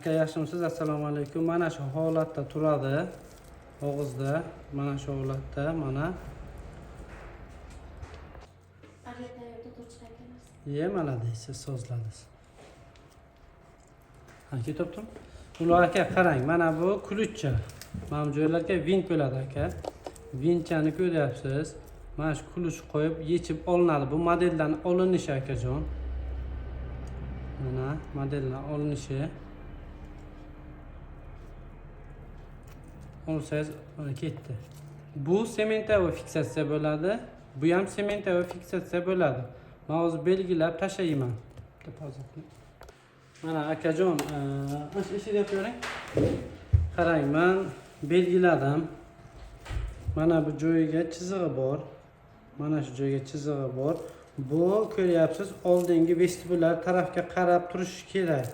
Aka yaxshimisiz? Assalomu alaykum. Mana shu holatda turadi. Og'izda mana shu holatda mana. Mana deysiz, so'zladingiz. Ha, ketibdim. Ular aka qarang, mana bu kulutcha. Mana bu joylarga vint bo'ladi aka. Vintchani ko'ryapsiz. Mana shu kuluch qo'yib yechib olinadi. Bu modeldan olinishi akajon. Mana modeldan olinishi. Olsangiz mana ketdi. Bu sementava fiksatsiya bo'ladi. Bu ham sementava fiksatsiya bo'ladi. Men hozir belgilab tashlayman. Mana akajon, ishni yapıyorum. Qarang, men belgiladim. Mana bu joyiga chizig'i bor. Mana shu joyga chizig'i bor. Bu ko'ryapsiz, oldingi vestibulyar tarafga qarab turishi kerak.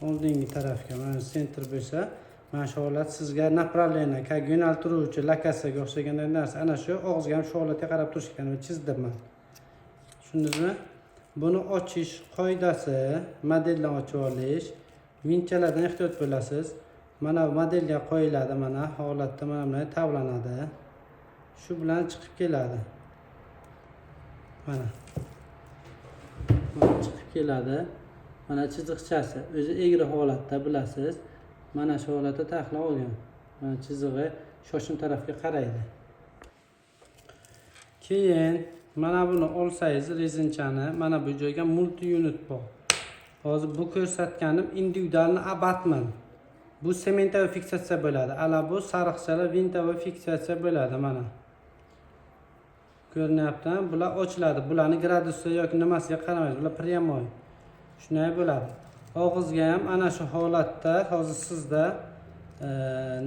Oldingi tarafga, mana sentr bo'lsa, mana shu holat sizga направление, как yo'naltiruvchi lokatsiyaga o'xshagan narsa. Ana shu og'izga ham shu holatga qarab turish kerak. Chizdim men. Tushundingizmi? Buni ochish qoidasi, modeldan ochib olish, vintchalardan ehtiyot bo'lasiz. Mana modelga qo'yiladi, mana holatda mana bunday tavlanadi. Shu bilan chiqib keladi. Mana. Mana chiqib keladi. Mana chiziqchasi o'zi egri holatda bilasiz. Mana shu holatda taxlab olgan. Mana chizig'i shoshim tarafga qaraydi. Keyin mana buni olsangiz rezinchani, mana bu joyga multi unit bor. Hozir bu ko'rsatganim individualni abatman. Bu sementava fiksatsiya bo'ladi. Ala bu sariqchalar vintava fiksatsiya bo'ladi mana. Ko'rinyapti? Bular ochiladi. Bularning gradusi yoki nimasiga qaramaysiz. Bular прямой. Shunday bo'ladi. Og'izga ham ana shu holatda hozir sizda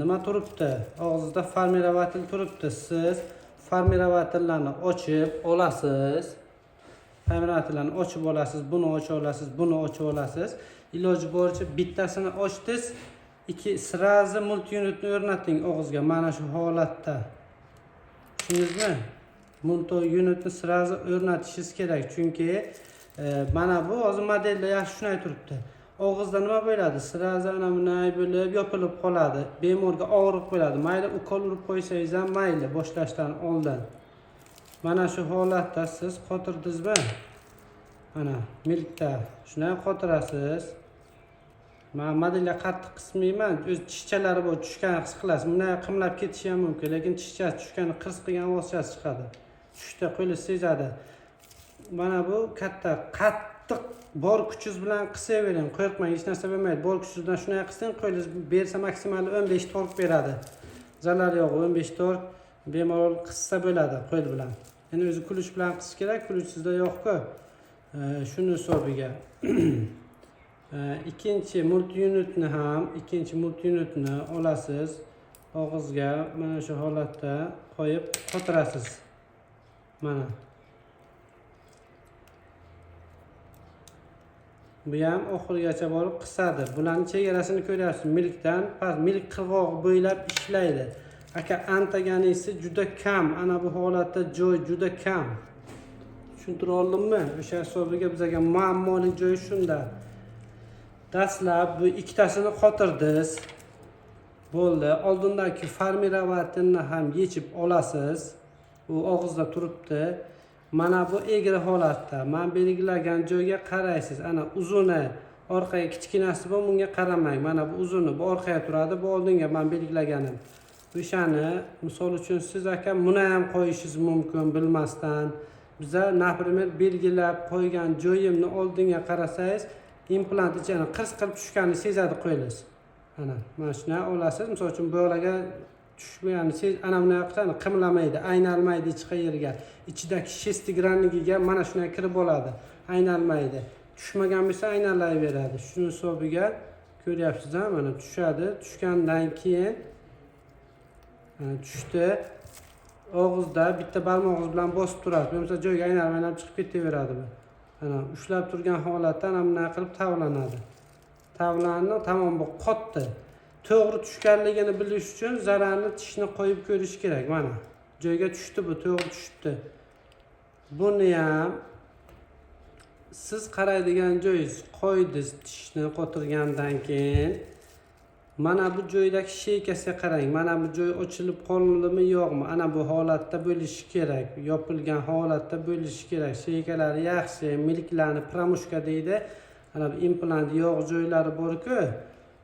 nima turibdi? Og'izda formiravatel turibdi. Siz formiravatillarni ochib olasiz. Formiravatillarni ochib olasiz, buni ochib olasiz, buni ochib olasiz. Iloji boricha bittasini ochdingiz, sirazi multi unitni o'rnating og'izga mana shu holatda. Tushundingizmi? Multi unitni sirazi o'rnatishingiz kerak, chunki mana bu hozir modelda yaxshi shunday turibdi. Og'izda nima bo'ladi? Sirazi ana bunday bo'lib yopilib qoladi. Bemorga og'riq bo'ladi. Mayli ukol urib qo'ysangiz ham mayli boshlashdan oldin. Mana shu holatda siz qotirdingizmi? Mana milkda shunday qotirasiz. Men modelga qattiq qismayman. O'z tishchalari bor, tushgan his qilasiz. Bunday qimlab ketishi ham mumkin, lekin tishchasi tushgani qirs qilgan ovozchasi chiqadi. Tushda qo'lingiz sezadi. Mana bu katta qattiq bor kuchingiz bilan qisavering, qo'rqmang, hech narsa bo'lmaydi. Bor kuchingiz bilan shunday qilsang, qo'lingiz bersa maksimal 15 tork beradi. Zarari yo'q, 15 tork bemalol qissa bo'ladi qo'l bilan. Endi o'zi kuluch bilan qisish kerak, kuluch sizda yo'q-ku. Shuni hisobiga. Ikkinchi multi unitni olasiz. Og'izga mana shu holatda qo'yib qotirasiz. Mana. Bu ham oxirigacha borib qisadi. Bularning chegarasini ko'ryapsiz. Milkdan past, milk qirg'og'i bo'ylab ishlaydi. Aka antagonisi juda kam. Ana bu holatda joy juda kam. Tushuntira oldimmi? O'sha hisobiga bizga muammoli joy shunda. Dastlab bu ikkitasini qotirdingiz. Bo'ldi. Oldindagi formiravatilni ham yechib olasiz. U og'izda turibdi. Mana bu egri holatda. Men belgilagan joyga qaraysiz. Ana uzuni, orqaga kichkinasi bor, bunga qaramang. Mana bu uzuni, bu orqaga turadi, bu oldinga men belgilaganim. O'shani, misol uchun siz aka buni ham qo'yishingiz mumkin bilmasdan. Biza, например, belgilab qo'ygan joyimni oldinga qarasangiz, implant ichini qirs qilib tushganini sezadi qo'yingiz. Mana shuni olasiz. Misol uchun bu yo'laga tushmaganini ana bunday qilsa qimlamaydi, aynalmaydi ichki yerga. Ichidagi shestigranligiga mana shunday kirib oladi. Aynalmaydi. Tushmagan bo'lsa aynalayveradi. Shuni hisobiga ko'ryapsiz-a, mana tushadi. Tushgandan keyin tushdi. Og'izda bitta barmog'ingiz bilan bosib turasiz. Bo'lmasa joyga aynalib chiqib ketaveradi bu. Ana ushlab turgan holatda ana bunday qilib tavlanadi. Tavlanni tamom bu qotdi. To'g'ri tushganligini bilish uchun zararni tishni qo'yib ko'rish kerak. Mana joyga tushdi, bu to'g'ri tushdi. Buni ham siz qaraydigan joyingiz qo'ydingiz tishni qo'tirgandan keyin mana bu joydagi shaykasiga qarang. Mana bu joy ochilib qoldimi yo'qmi? Ana bu holatda bo'lishi kerak. Yopilgan holatda bo'lishi kerak. Shaykalari yaxshi, milklarni pramushka deydi. Ana bu implant yo'q joylari bor-ku,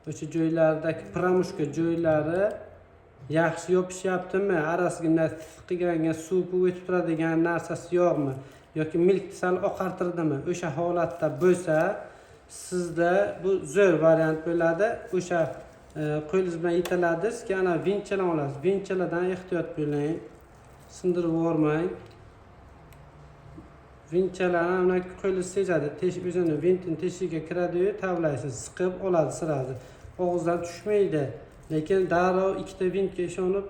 o'sha joylardagi pramushka joylari yaxshi yopishyaptimi? Arasiga qilganga suv o'tib turadigan narsasi yo'qmi? Yoki milk sal oqartirdimi? O'sha holatda bo'lsa, sizda bu zo'r variant bo'ladi. O'sha qo'lingiz bilan yetaladingiz, keyin ana vinchadan olasiz. Vinchalardan ehtiyot bo'ling. Sindirib yormang. Vinchalarni ana qo'lingiz sezadi. O'zini vintin teshigiga kiradi-yu, tavlaysiz, siqib oladi sirasi. Og'izdan tushmaydi. Lekin darrov ikkita vintga ishonib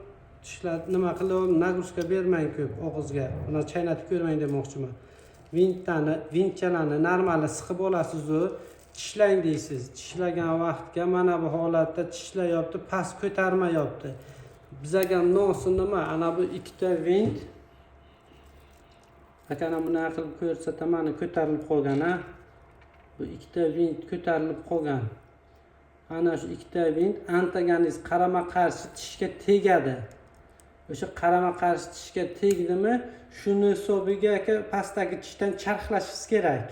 tishlarni nima qilib, nagruska bermang ko'p og'izga. Buni chaynatib ko'rmang demoqchiman. Vinchalarni normali siqib olasiz-ku, tishlang deysiz. Tishlagan vaqtga mana bu holatda tishlayapti, past ko'tarmayapti. Bizaga nosi nima? Ana bu ikkita vint akana buni qilib ko'rsataman, mana ko'tarilib qolgan, ha. Bu ikkita vint ko'tarilib qolgan. Ana shu ikkita vint antaganiz qarama-qarshi tishga tegadi. O'sha qarama-qarshi tishga tegdimi, shuni hisobiga pastdagi tishdan charxlashingiz kerak.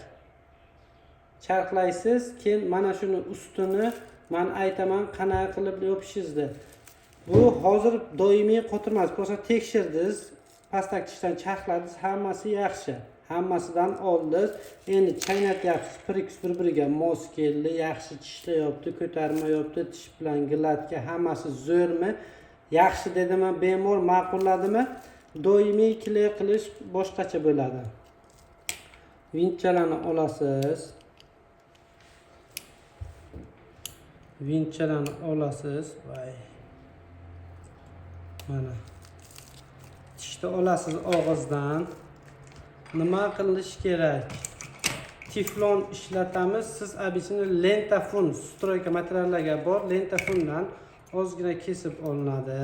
Charxlaysiz, keyin mana shuni ustini men aytaman qanaqa qilib yopishingizni. Bu hozir doimiy qotirmas, bo'lsa tekshirdingiz, pastdagi tishdan charxladingiz, hammasi yaxshi. Hammasidan oldingiz, endi chaynatyapsiz, bir-biriga mos keldi, yaxshi tishlayapti, ko'tarmayapti, tish bilan gladka hammasi zo'rmi? Yaxshi dedimi, bemor ma'qulladimi? Doimiy qilish boshqacha bo'ladi. Vinchalarni olasiz. Vinchalarni olasiz. Voy. Mana. Tishni olasiz og'izdan. Nima qilish kerak? Teflon ishlatamiz. Siz abisini lentafon, stroyka materiallarga bor, lentafondan ozgina kesib olinadi.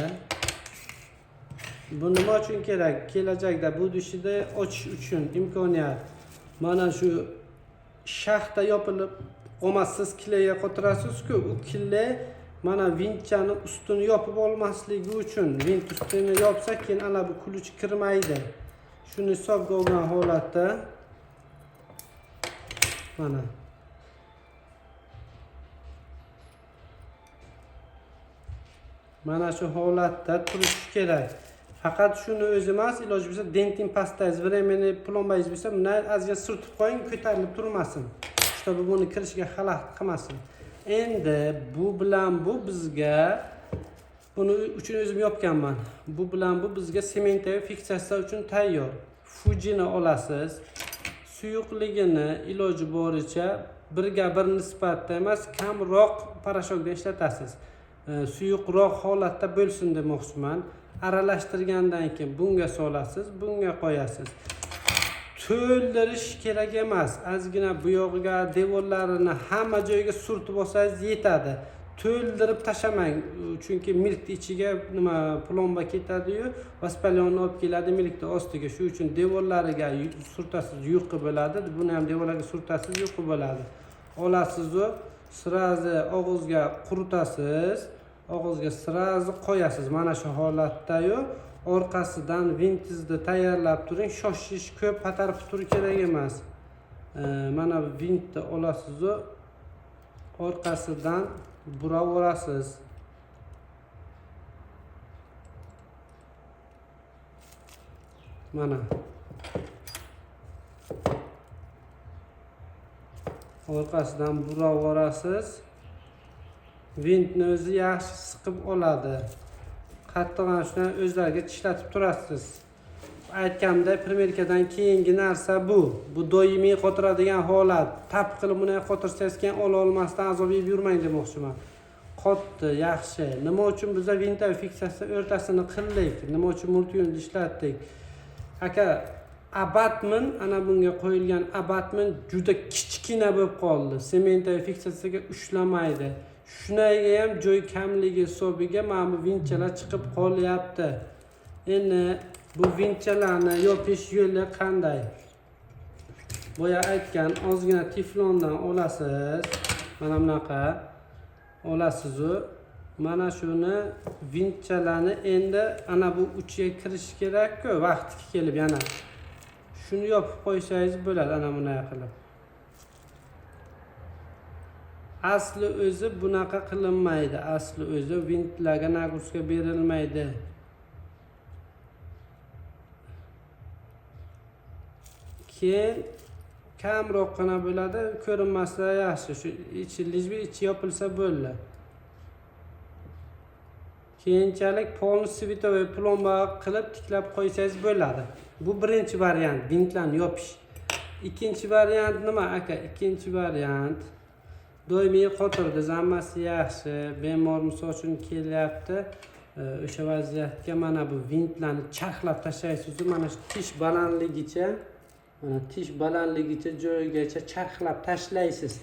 Bu nima uchun kerak? Kelajakda bu tishni ochish uchun imkoniyat. Mana shu shaxta yopilib qolmassiz killaga qotirasiz-ku, u killa mana vinchani ustini yopib olmasligi uchun vint ustini yopsa, keyin ana bu kuluch kirmaydi. Shuni hisobga olgan holatda mana shu holatda turishi kerak. Faqat shuni o'zi emas, iloji bo'lsa dentin pastangiz, временный plombangiz bo'lsa, buni azga surtib qo'ying, ko'tarilib turmasin. Чтобы buni kirishiga xalaqit qilmasin. Endi bu bilan bu bizga buni uchun o'zim yopganman. Bu bilan bu bizga sementga fiksatsiya uchun tayyor. Fujini olasiz. Suyuqligini iloji boricha 1:1 nisbatda emas, kamroq parashokda ishlatasiz. Suyuqroq holatda bo'lsin demoqchiman. Aralashtirgandan keyin bunga solasiz, bunga qo'yasiz. To'ldirish kerak emas. Ozgina bu yog'iga devorlarini hamma joyiga surtib olsangiz yetadi. To'ldirib tashamang, chunki milkni ichiga nima plomba ketadi-yu, vaspalionni olib keladi milkni ostiga. Shu uchun devorlariga surtasiz, yuqi bo'ladi. Buni ham devorlarga surtasiz, yuqi bo'ladi. Olasiz-u, sirazi og'izga quritasiz, og'izga sirazi qo'yasiz. Mana shu holatda-yu, orqasidan vintingizni tayyorlab turing. Shoshish ko'p patar-putur kerak emas. Mana bu vintni olasiz-u, orqasidan buraverasiz. Mana. Orqasidan buraverasiz. Vintni o'zi yaxshi siqib oladi. Qattiqdan shuni o'zlariga tishlatib turasiz. Aytganimdek, primerkadan keyingi narsa bu. Bu doimiy qotiradigan holat. Tap qilib buni qotirsangiz keyin ola olmasdan azob yeb yurmang demoqchiman. Qotdi, yaxshi. Nima uchun biz vinta fiksatsiya o'rtasini qildik? Nima uchun multiyun ishlatdik? Aka, abatment, ana bunga qo'yilgan abatment juda kichkina bo'lib qoldi. Sementga fiksatsiyaga ushlamaydi. Shunayga ham joy kamligi hisobiga mana bu vinchalar chiqib qolyapti. Endi bu vinchalarni yopish yo'li qanday? boya aytgan ozgina teflondan olasiz. Mana bunaqa olasiz-u. Mana shuni vintchalarni endi ana bu uchiga kirish kerak-ku, vaqti kelib yana. Shuni yopib qo'ysangiz bo'ladi ana bunday qilib. Asli o'zi bunaqa qilinmaydi. Asli o'zi vintlarga nagruska berilmaydi. Keyin kamroqgina bo'ladi, ko'rinmasa yaxshi. Shu ichi yopilsa bo'ldi. Keyinchalik polni svitovoy plomba qilib tiklab qo'ysangiz bo'ladi. Bu birinchi variant, vintlarni yopish. Ikkinchi variant nima aka? Ikkinchi variant doimiy qotirdi, zammasi yaxshi, bemor misol uchun kelyapti. O'sha vaziyatga mana bu vintlarni charxlab tashlaysiz, mana shu tish balandligicha, mana tish balandligicha joyigacha charxlab tashlaysiz.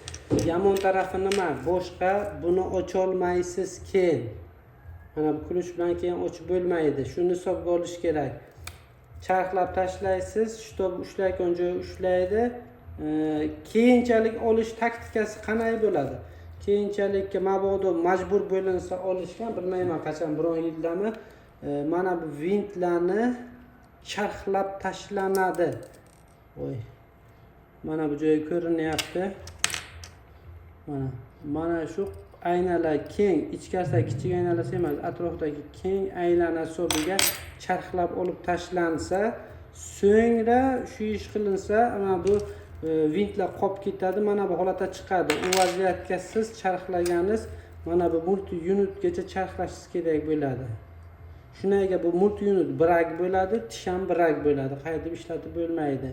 Yomon tarafi nima? Boshqa buni ocha olmaysiz keyin. Mana bu kulush bilan keyin ochib bo'lmaydi. Shuni hisobga olish kerak. Charxlab tashlaysiz, shtob ushlayotgan joyi ushlaydi. Keyinchalik olish taktikasi qanday bo'ladi? Keyinchalikka mabodo majbur bo'linsa olishgan, bilmayman qachon, biron yildami, mana bu vintlarni charxlab tashlanadi. Voy. Mana bu joyi ko'rinyapti. Mana shu aynalar keng, ichkarisi kichik aynalar emas, atrofdagi keng aylana hisobiga charxlab olib tashlansa, so'ngra shu ish qilinsa, mana bu vintlar qolib ketadi, mana bu holatga chiqadi. U vaziyatga siz charxlaganingiz mana bu multi unitgacha charxlashingiz kerak bo'ladi. Shunga bu multi unit brak bo'ladi, tish ham brak bo'ladi. Qaytib ishlatib bo'lmaydi.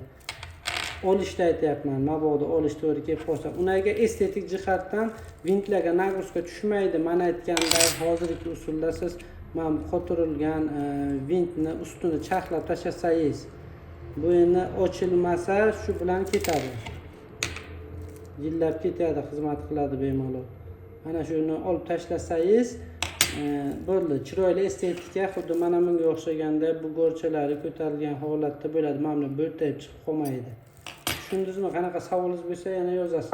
Olishda aytyapman, mabodo olish to'g'ri kelib qolsa, ularga estetik jihatdan vintlarga nagruska tushmaydi. Mana aytganday hozirgi usulda siz mana qotirilgan vintni ustini charxlab tashlasangiz, bu endi ochilmasa shu bilan ketadi. Yillab ketadi, xizmat qiladi bemalol. Mana shuni olib tashlasangiz bo'ldi. Chiroyli estetika xuddi mana bunga o'xshaganda bu gorchalari ko'tarilgan holatda bo'ladi. Mana buni bo'ltayib chiqib qolmaydi. Tushundingizmi? Qanaqa savolingiz bo'lsa yana yozasiz.